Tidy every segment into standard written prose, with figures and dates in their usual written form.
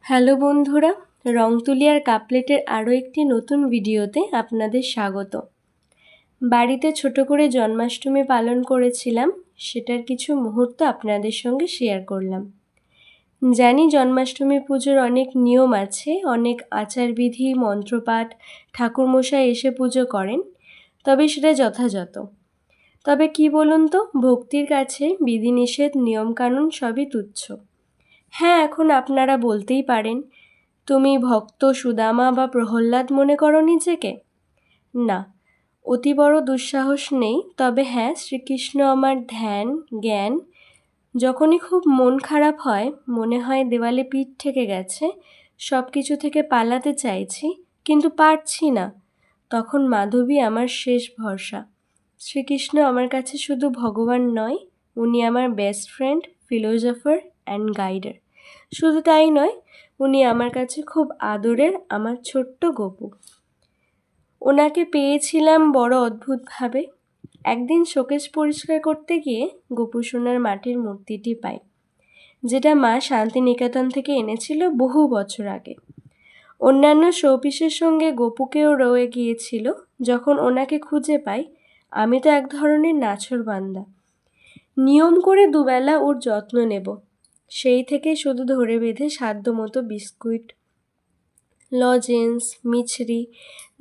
Hello বন্ধুরা, রং তুলি আর কাপলেটের আরও একটি নতুন ভিডিওতে আপনাদের স্বাগত। বাড়িতে ছোট করে জন্মাষ্টমী পালন করেছিলাম, সেটার কিছু মুহূর্ত আপনাদের সঙ্গে শেয়ার করলাম। জানি জন্মাষ্টমী পুজোর অনেক নিয়ম আছে, অনেক আচারবিধি, মন্ত্রপাঠ, ঠাকুরমশাই এসে পুজো করেন, তবে সেটা যথাযথ। তবে কি বলুন তো, ভক্তির কাছে বিধিনিষেধ নিয়মকানুন সবই তুচ্ছ। হ্যাঁ, এখন আপনারা বলতেই পারেন, তুমি ভক্ত সুদামা বা প্রহ্লাদ মনে করো নিজেকে? না, অতি বড় দুঃসাহস নেই। তবে হ্যাঁ, শ্রীকৃষ্ণ আমার ধ্যান জ্ঞান। যখনই খুব মন খারাপ হয়, মনে হয় দেওয়ালে পিঠ ঠেকে গেছে, সব কিছু থেকে পালাতে চাইছি কিন্তু পারছি না, তখন মাধবী আমার শেষ ভরসা। শ্রীকৃষ্ণ আমার কাছে শুধু ভগবান নয়, উনি আমার বেস্ট ফ্রেন্ড, ফিলোজফার অ্যান্ড গাইডার। শুধু তাই নয়, উনি আমার কাছে খুব আদরের আমার ছোট্ট গপু। ওনাকে পেয়েছিলাম বড় অদ্ভুতভাবে। একদিন শোকেস পরিষ্কার করতে গিয়ে গপু সোনার মাটির মূর্তিটি পাই, যেটা মা শান্তিনিকেতন থেকে এনেছিল বহু বছর আগে। অন্যান্য শোপিসের সঙ্গে গপুকেও রয়ে গিয়েছিল। যখন ওনাকে খুঁজে পাই, আমি তো এক ধরনের নাছোড়বান্দা। নিয়ম করে দুবেলা ওর যত্ন নেব। সেই থেকে শুধু ধরে বেঁধে সাধ্যমতো বিস্কুট, লজেন্স, মিছরি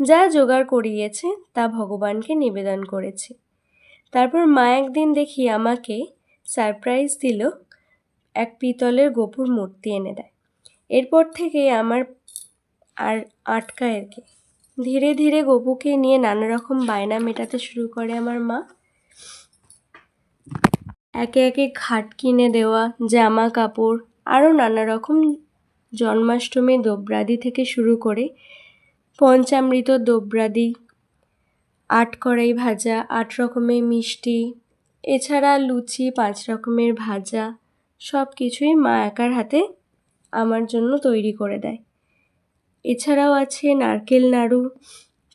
যা জোগাড় করিয়েছে তা ভগবানকে নিবেদন করেছি। তারপর মা একদিন দেখি আমাকে সারপ্রাইজ দিল, এক পিতলের গপুর মূর্তি এনে দেয়। এরপর থেকে আমার আর আটকায় আর কি। ধীরে ধীরে গপুকে নিয়ে নানা রকম বায়না মেটাতে শুরু করে আমার মা। একে একে খাট কিনে দেওয়া, জামা কাপড়, আরও নানা রকম জন্মাষ্টমীর দ্রব্যাদি থেকে শুরু করে পঞ্চামৃত দ্রব্যাদি, 8 কড়াই ভাজা, 8 রকমের মিষ্টি, এছাড়া লুচি, 5 রকমের ভাজা, সব কিছুই মা একার হাতে আমার জন্য তৈরি করে দেয়। এছাড়াও আছে নারকেল নাড়ু,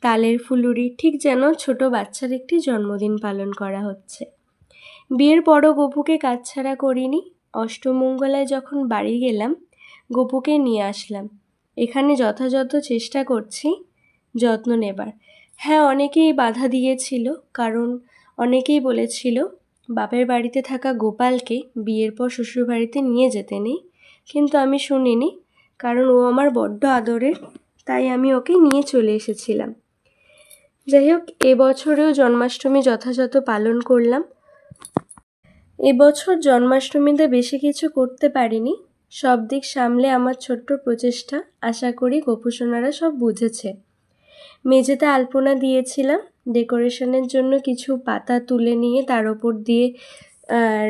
তালের ফুলুরি, ঠিক যেন ছোট বাচ্চার একটি জন্মদিন পালন করা হচ্ছে। বিয়ের পরও গপুকে কাছছাড়া করিনি। অষ্টমঙ্গলায় যখন বাড়ি গেলাম, গপুকে নিয়ে আসলাম। এখানে যথাযথ চেষ্টা করছি যত্ন নেবার। হ্যাঁ, অনেকেই বাধা দিয়েছিল, কারণ অনেকেই বলেছিল বাপের বাড়িতে থাকা গোপালকে বিয়ের পর শ্বশুরবাড়িতে নিয়ে যেতে নেই, কিন্তু আমি শুনিনি, কারণ ও আমার বড্ড আদরের, তাই আমি ওকে নিয়ে চলে এসেছিলাম। যাই হোক, এবছরেও জন্মাষ্টমী যথাযথ পালন করলাম। এবছর জন্মাষ্টমীতে বেশি কিছু করতে পারিনি। সব দিক সামলে আমার ছোট্ট প্রচেষ্টা আশা করি গোপুসোনারা সব বুঝেছে। মেঝেতে আলপনা দিয়েছিলাম, ডেকোরেশনের জন্য কিছু পাতা তুলে নিয়ে তার ওপর দিয়ে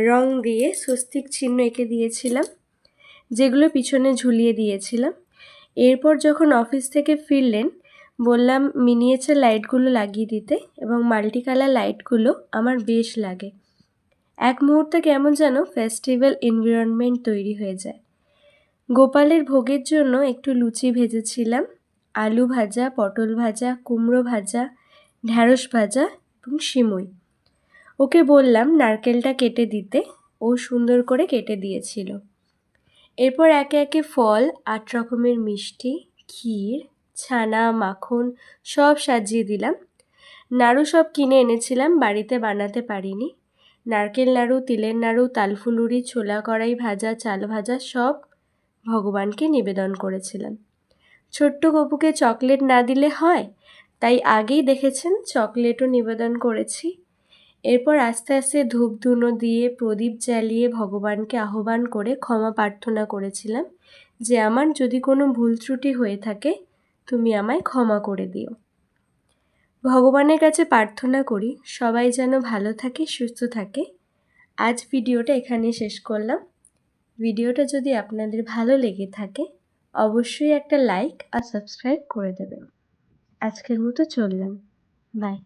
রং দিয়ে স্বস্তিক চিহ্ন এঁকে দিয়েছিলাম, যেগুলো পিছনে ঝুলিয়ে দিয়েছিলাম। এরপর যখন অফিস থেকে ফিরলেন, বললাম মিনিয়েচার লাইটগুলো লাগিয়ে দিতে, এবং মাল্টি কালার লাইটগুলো আমার বেশ লাগে। এক মুহূর্তে কেমন যেন ফেস্টিভ্যাল এনভায়রনমেন্ট তৈরি হয়ে যায়। গোপালের ভোগের জন্য একটু লুচি ভেজেছিলাম, আলু ভাজা, পটল ভাজা, কুমড়ো ভাজা, ঢ্যাঁড়স ভাজা এবং সিমুই। ওকে বললাম নারকেলটা কেটে দিতে, ও সুন্দর করে কেটে দিয়েছিল। এরপর একে একে ফল, 8 রকমের মিষ্টি, ক্ষীর, ছানা, মাখন সব সাজিয়ে দিলাম। নাড়ু সব কিনে এনেছিলাম, বাড়িতে বানাতে পারিনি। নারকেল নাড়ু, তিলের নাড়ু, তালফুলুরি, ছোলা কড়াই ভাজা, চাল ভাজা সব ভগবানকে নিবেদন করেছিলাম। ছোট্ট গপুকে চকলেট না দিলে হয়, তাই আগেই দেখেছেন চকলেটও নিবেদন করেছি। এরপর আস্তে আস্তে ধূপ ধুনো দিয়ে প্রদীপ জ্বালিয়ে ভগবানকে আহ্বান করে ক্ষমা প্রার্থনা করেছিলাম যে আমার যদি কোনো ভুল ত্রুটি হয়ে থাকে, তুমি আমায় ক্ষমা করে দিও। ভগবানের কাছে প্রার্থনা করি সবাই যেন ভালো থাকে, সুস্থ থাকে। আজ ভিডিওটা এখানে শেষ করলাম। ভিডিওটা যদি আপনাদের ভালো লেগে থাকে, অবশ্যই একটা লাইক আর সাবস্ক্রাইব করে দেবেন। আজকের মতো চললাম, বাই।